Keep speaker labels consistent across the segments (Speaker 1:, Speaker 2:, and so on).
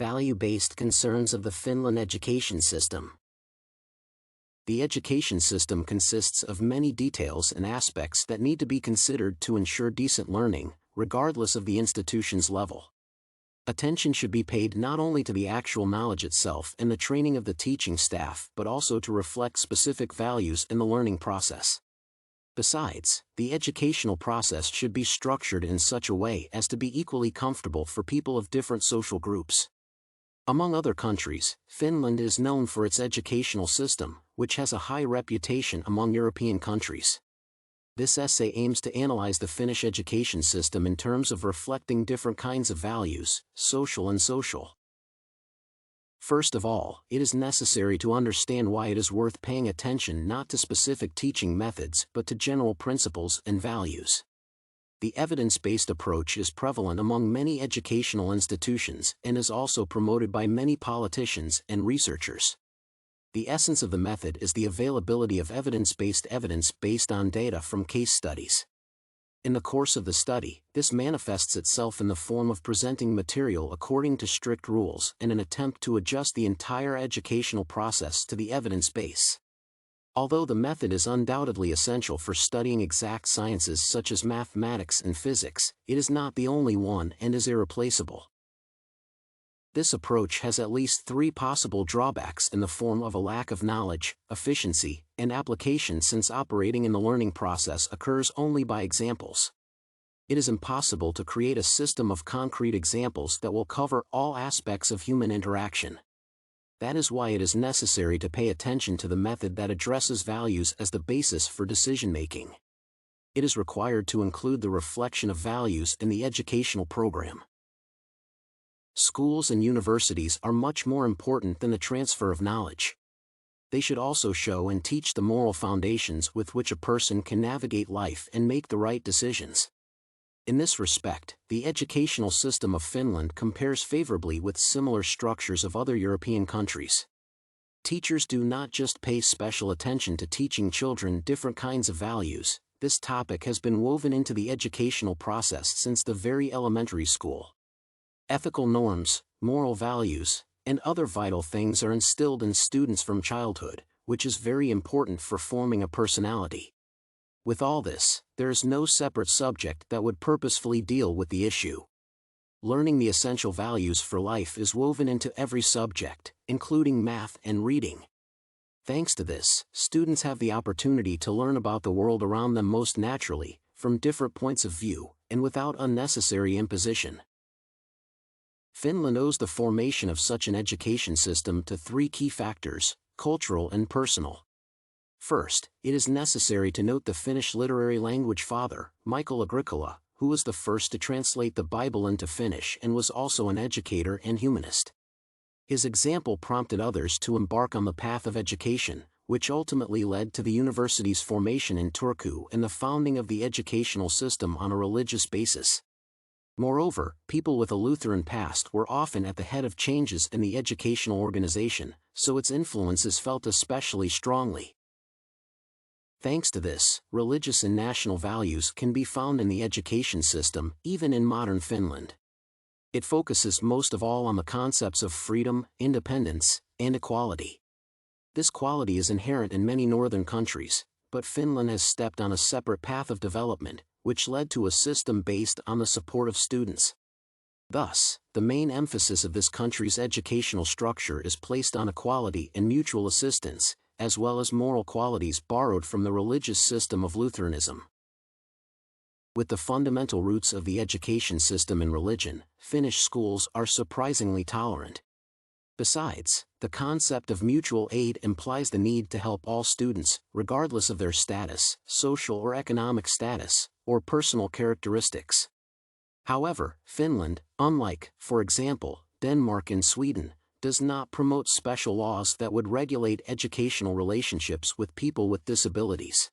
Speaker 1: Value-based concerns of the Finland education system. The education system consists of many details and aspects that need to be considered to ensure decent learning, regardless of the institution's level. Attention should be paid not only to the actual knowledge itself and the training of the teaching staff but also to reflect specific values in the learning process. Besides, the educational process should be structured in such a way as to be equally comfortable for people of different social groups. Among other countries, Finland is known for its educational system, which has a high reputation among European countries. This essay aims to analyze the Finnish education system in terms of reflecting different kinds of values, social and social. First of all, it is necessary to understand why it is worth paying attention not to specific teaching methods but to general principles and values. The evidence-based approach is prevalent among many educational institutions and is also promoted by many politicians and researchers. The essence of the method is the availability of evidence based on data from case studies. In the course of the study, this manifests itself in the form of presenting material according to strict rules in an attempt to adjust the entire educational process to the evidence base. Although the method is undoubtedly essential for studying exact sciences such as mathematics and physics, it is not the only one and is irreplaceable. This approach has at least three possible drawbacks in the form of a lack of knowledge, efficiency, and application since operating in the learning process occurs only by examples. It is impossible to create a system of concrete examples that will cover all aspects of human interaction. That is why it is necessary to pay attention to the method that addresses values as the basis for decision-making. It is required to include the reflection of values in the educational program. Schools and universities are much more important than the transfer of knowledge. They should also show and teach the moral foundations with which a person can navigate life and make the right decisions. In this respect, the educational system of Finland compares favorably with similar structures of other European countries. Teachers do not just pay special attention to teaching children different kinds of values. This topic has been woven into the educational process since the very elementary school. Ethical norms, moral values, and other vital things are instilled in students from childhood, which is very important for forming a personality. With all this, there is no separate subject that would purposefully deal with the issue. Learning the essential values for life is woven into every subject, including math and reading. Thanks to this, students have the opportunity to learn about the world around them most naturally, from different points of view, and without unnecessary imposition. Finland owes the formation of such an education system to three key factors: cultural and personal. First, it is necessary to note the Finnish literary language father, Michael Agricola, who was the first to translate the Bible into Finnish and was also an educator and humanist. His example prompted others to embark on the path of education, which ultimately led to the university's formation in Turku and the founding of the educational system on a religious basis. Moreover, people with a Lutheran past were often at the head of changes in the educational organization, so its influence is felt especially strongly. Thanks to this, religious and national values can be found in the education system, even in modern Finland. It focuses most of all on the concepts of freedom, independence, and equality. This quality is inherent in many northern countries, but Finland has stepped on a separate path of development, which led to a system based on the support of students. Thus, the main emphasis of this country's educational structure is placed on equality and mutual assistance, as well as moral qualities borrowed from the religious system of Lutheranism. With the fundamental roots of the education system in religion, Finnish schools are surprisingly tolerant. Besides, the concept of mutual aid implies the need to help all students, regardless of their status, social or economic status, or personal characteristics. However, Finland, unlike, for example, Denmark and Sweden, does not promote special laws that would regulate educational relationships with people with disabilities.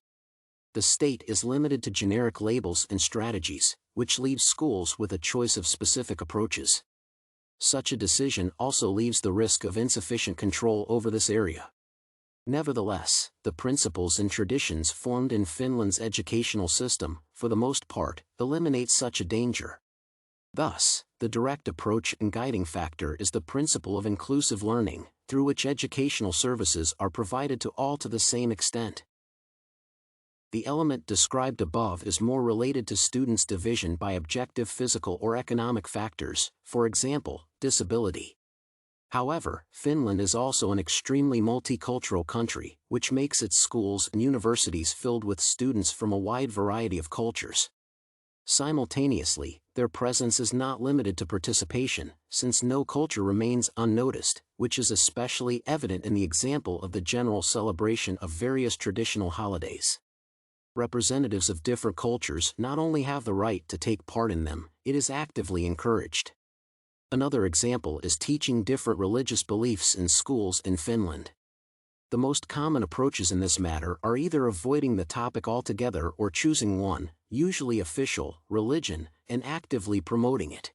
Speaker 1: The state is limited to generic labels and strategies, which leaves schools with a choice of specific approaches. Such a decision also leaves the risk of insufficient control over this area. Nevertheless, the principles and traditions formed in Finland's educational system, for the most part, eliminate such a danger. Thus, the direct approach and guiding factor is the principle of inclusive learning, through which educational services are provided to all to the same extent. The element described above is more related to students' division by objective physical or economic factors, for example, disability. However, Finland is also an extremely multicultural country, which makes its schools and universities filled with students from a wide variety of cultures. Simultaneously, their presence is not limited to participation, since no culture remains unnoticed, which is especially evident in the example of the general celebration of various traditional holidays. Representatives of different cultures not only have the right to take part in them, it is actively encouraged. Another example is teaching different religious beliefs in schools in Finland. The most common approaches in this matter are either avoiding the topic altogether or choosing one, usually official, religion, and actively promoting it.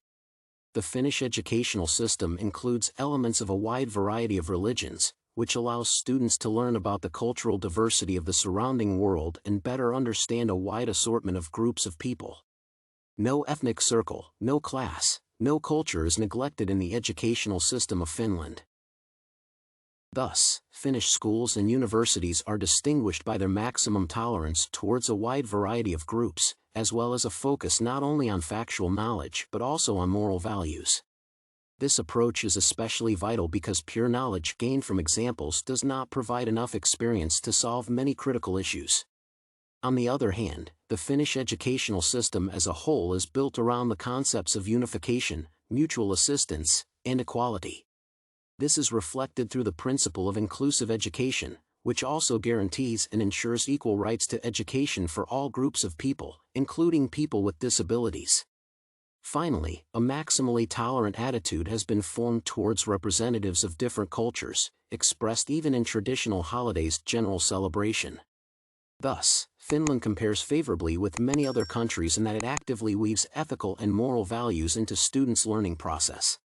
Speaker 1: The Finnish educational system includes elements of a wide variety of religions, which allows students to learn about the cultural diversity of the surrounding world and better understand a wide assortment of groups of people. No ethnic circle, no class, no culture is neglected in the educational system of Finland. Thus, Finnish schools and universities are distinguished by their maximum tolerance towards a wide variety of groups, as well as a focus not only on factual knowledge but also on moral values. This approach is especially vital because pure knowledge gained from examples does not provide enough experience to solve many critical issues. On the other hand, the Finnish educational system as a whole is built around the concepts of unification, mutual assistance, and equality. This is reflected through the principle of inclusive education, which also guarantees and ensures equal rights to education for all groups of people, including people with disabilities. Finally, a maximally tolerant attitude has been formed towards representatives of different cultures, expressed even in traditional holidays' general celebration. Thus, Finland compares favorably with many other countries in that it actively weaves ethical and moral values into students' learning process.